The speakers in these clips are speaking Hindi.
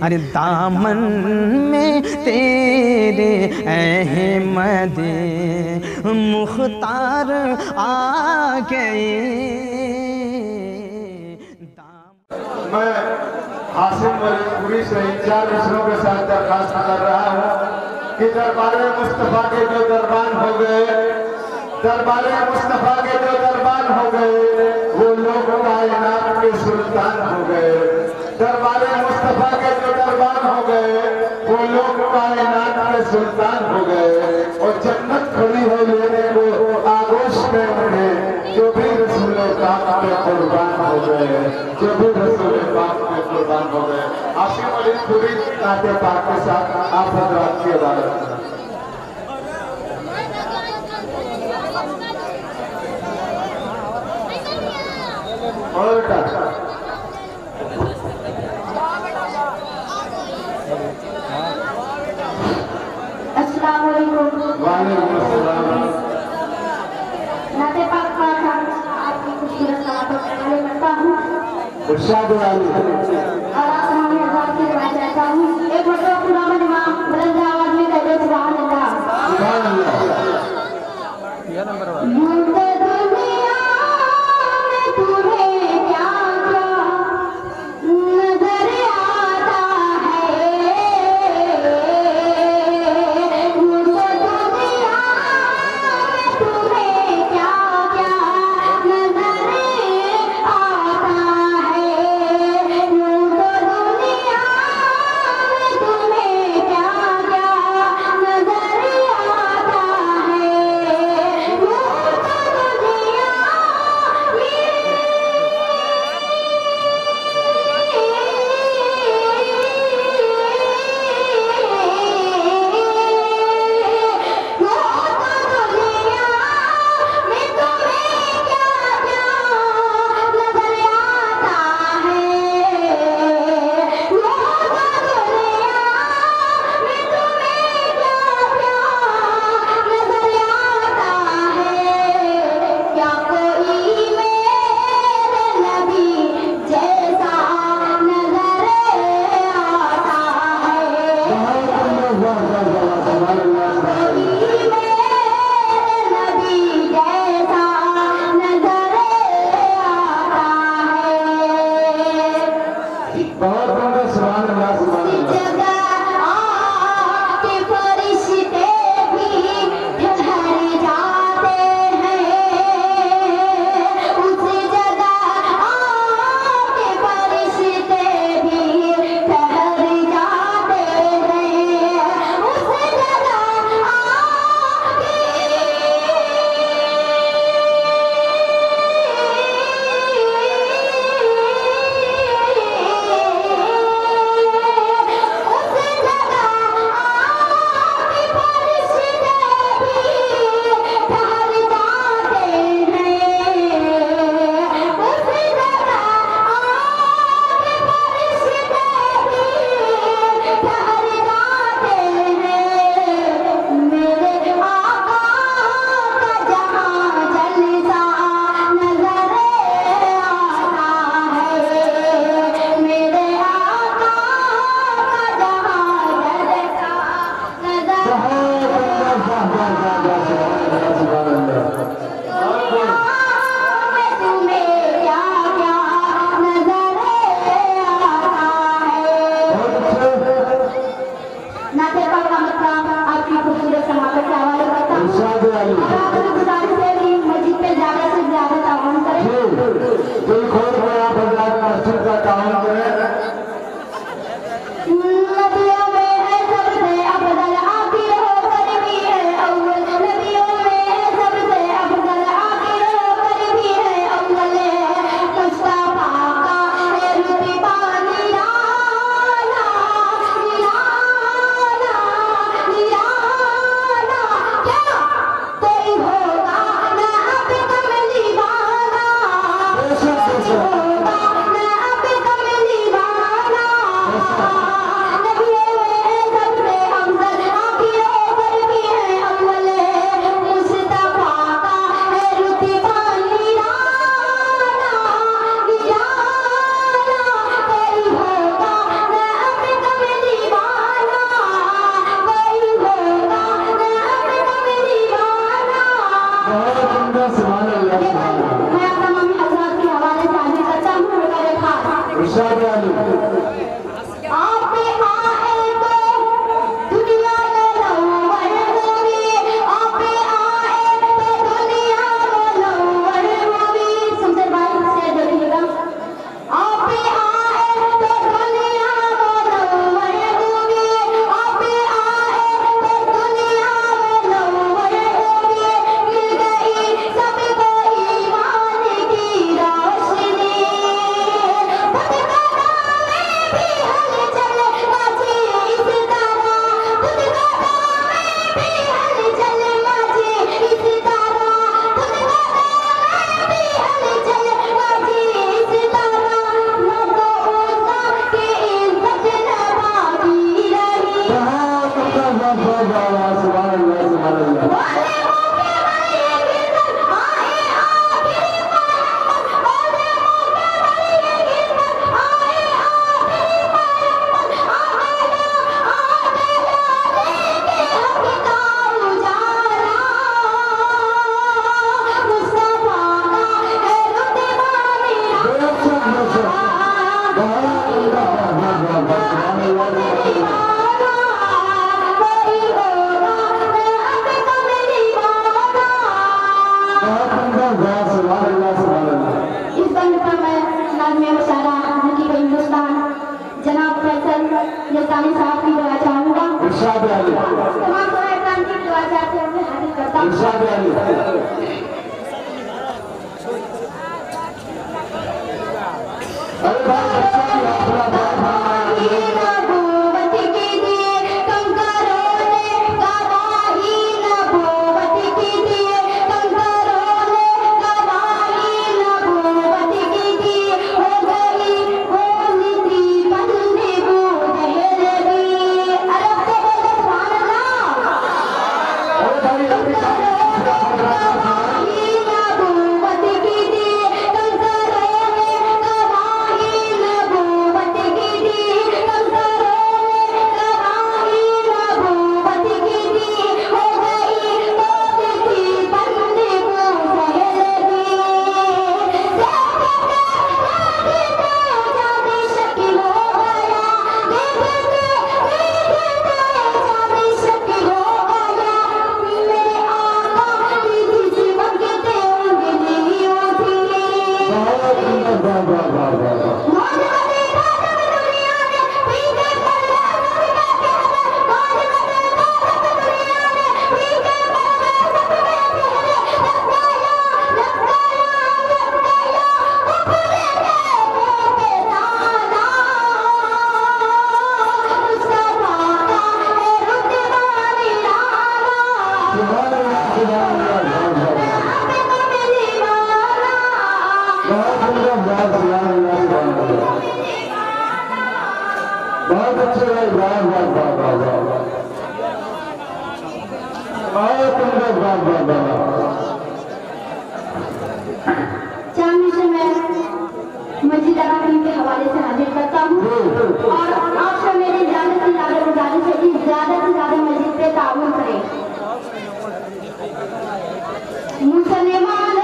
अरे दामन में तेरे अहमद मुख्तार आ गए। मैं हासिम मलिकपुरी से इन 4 मिसरों के साथ दरखास्त कर रहा हूँ कि दरबारे मुस्तफ़ा के जो दरबान हो गए, दरबारे मुस्तफ़ा के जो दरबान हो गए वो लोग कायनात के सुल्तान हो गए। दरबारे मुस्तफ़ा के जो दरबान हो गए वो लोग कायनात के सुल्तान हो गए। और जन्नत खड़ी हो लेने को आगोश में उन्हें जो भी रसूल पाक पे कुर्बान हो गए, जो भी रसूल पाक पे कुर्बान हो गए। हासिम मलिकपुरी नाते पाक के साथ आप हजरात की इबादत करें। अस्सलाम वालेकुम। वालेकुम अस्सलाम। नाते पाक का आपकी खूबसूरत सलातो पहले करता हूँ। इरशाद वाली और आप हमें आवाज़ की दुआ चाहता हूँ। एक मरतबा खुदा में इमाम बुलंद आवाज़ में कह दो सुभान अल्लाह। सुभान अल्लाह। जसानी साहब की दुआ चाहूँगा। इरशाद अली। तमाम कुरान की दुआ चाहते हैं, मैं हाजिर करता हूँ। इरशाद अली। अरे भाई बच्चा भी अपना बाप बहुत अच्छे भाई, वाह वाह वाह वाह वाह, तुम लोग वाह वाह वाह। चांद से मैं मस्जिद अकादमी के हवाले से हाजिर करता हूँ और आपसे मेरी ज़्यादा से ज़्यादा गुजारिश है कि ज़्यादा से ज़्यादा मस्जिद पे ताउन करें। मुसलमान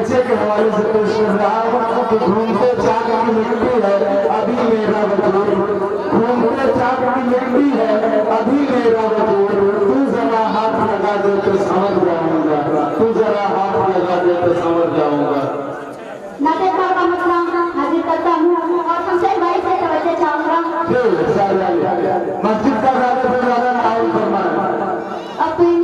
बच्चे के हवाले से पेश कर रहा हूँ कि घूमते चाक की मिट्टी है अभी मेरा वजूद, घूमते चाक की मिट्टी है अभी मेरा वजूद, तू जरा हाथ लगा दे तो समझ जाऊंगा, तू जरा हाथ लगा दे तो समझ जाऊंगा। नाते का मसला हाजिर करता हूँ और शमशेर भाई से तवज्जो चाहूंगा। मस्जिद का ज्यादा से ज्यादा माहौल फरमाए। अपनी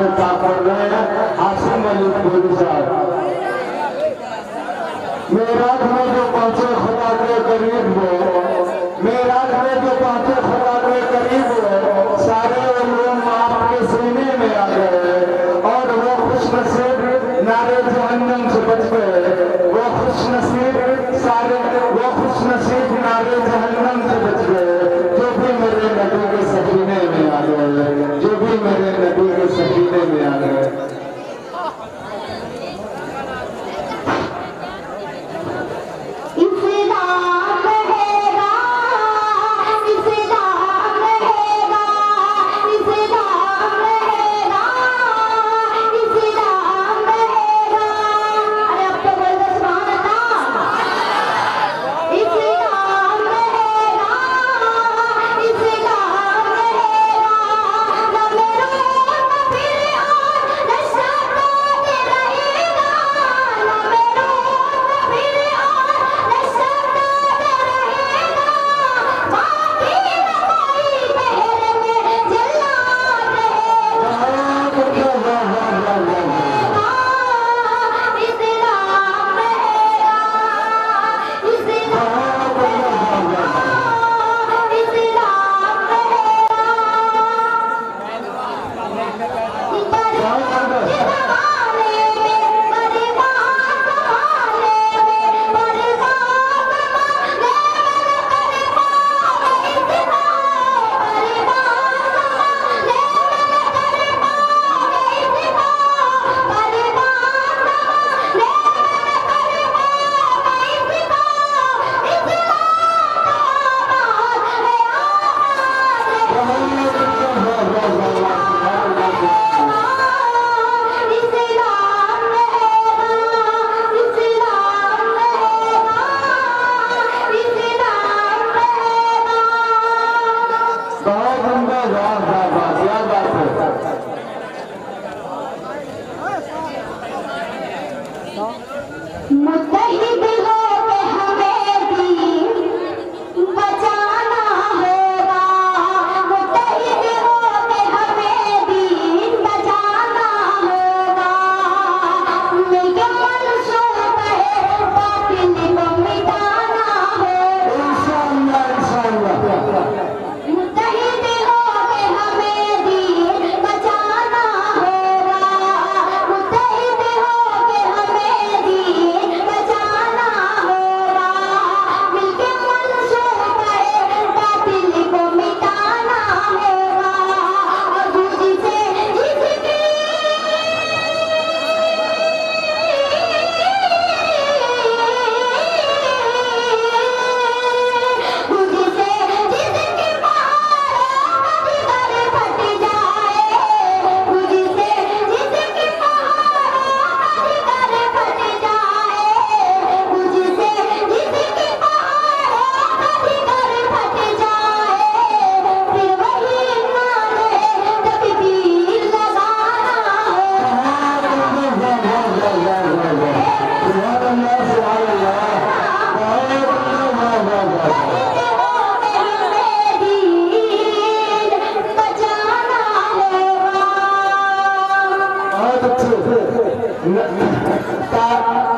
खिताब कर रहे हैं हाशिम अली गोरी साहब। मेराज में जो पहुंचे खुदा के करीब हो, मेराज में जो पहुंचे खुदा के करीब हो, सारे उलूम आपके सीने में आ गए और वो खुशनसीब नारे जहन्नम से बच गए। वो खुशनसीब सारे वो खुशनसीब नारे जहन्नम से बच गए जो भी मेरे नबी के सकीने में आ गए, जो भी मेरे नबी के सकीने में आ गए।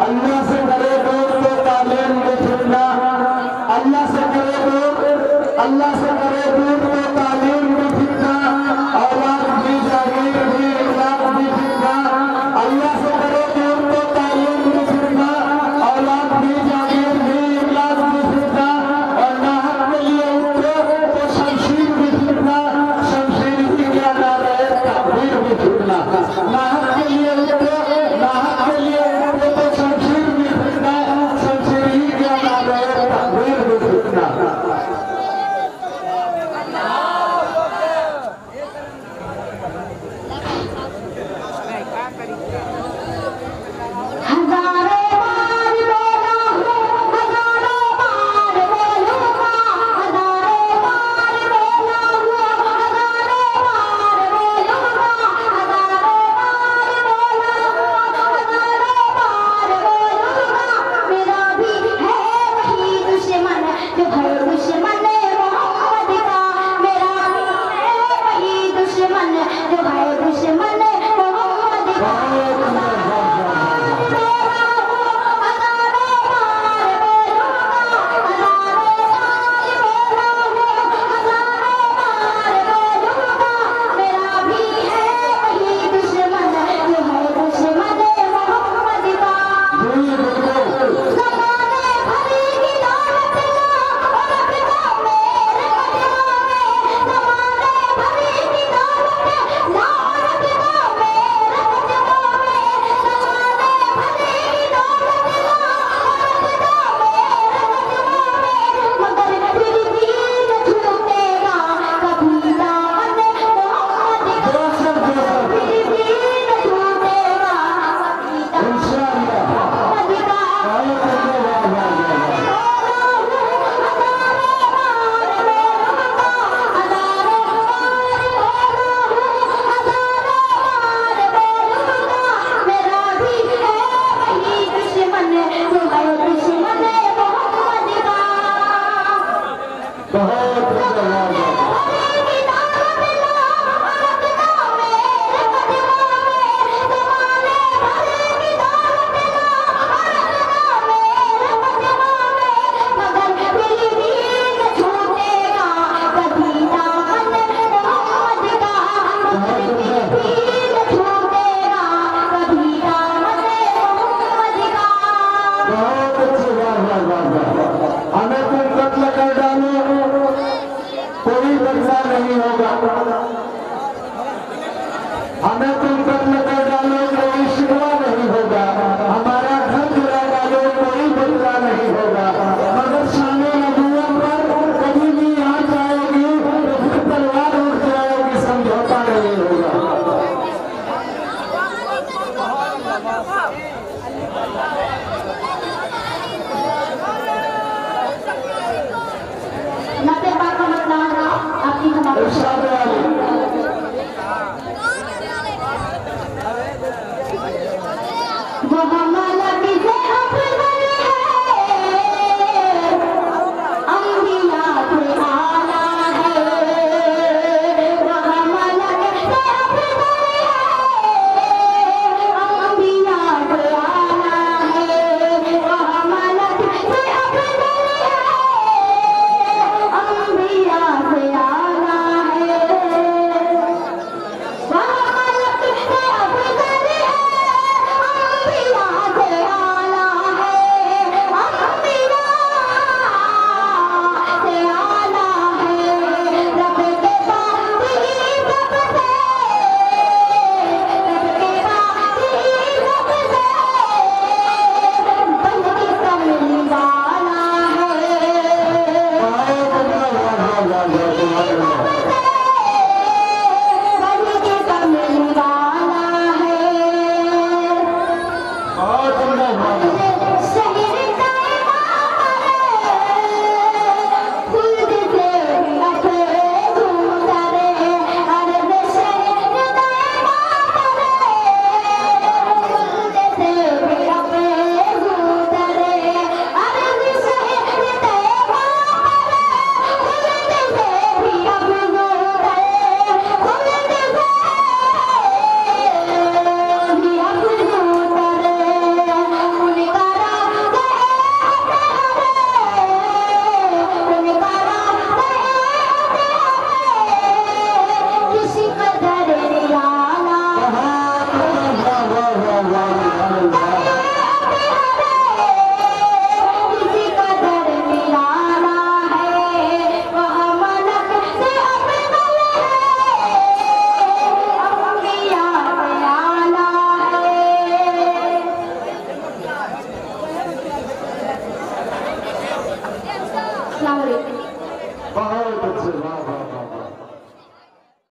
अल्लाह से करे दूर तो तालीम में फिरना, अल्लाह से करे दूर, अल्लाह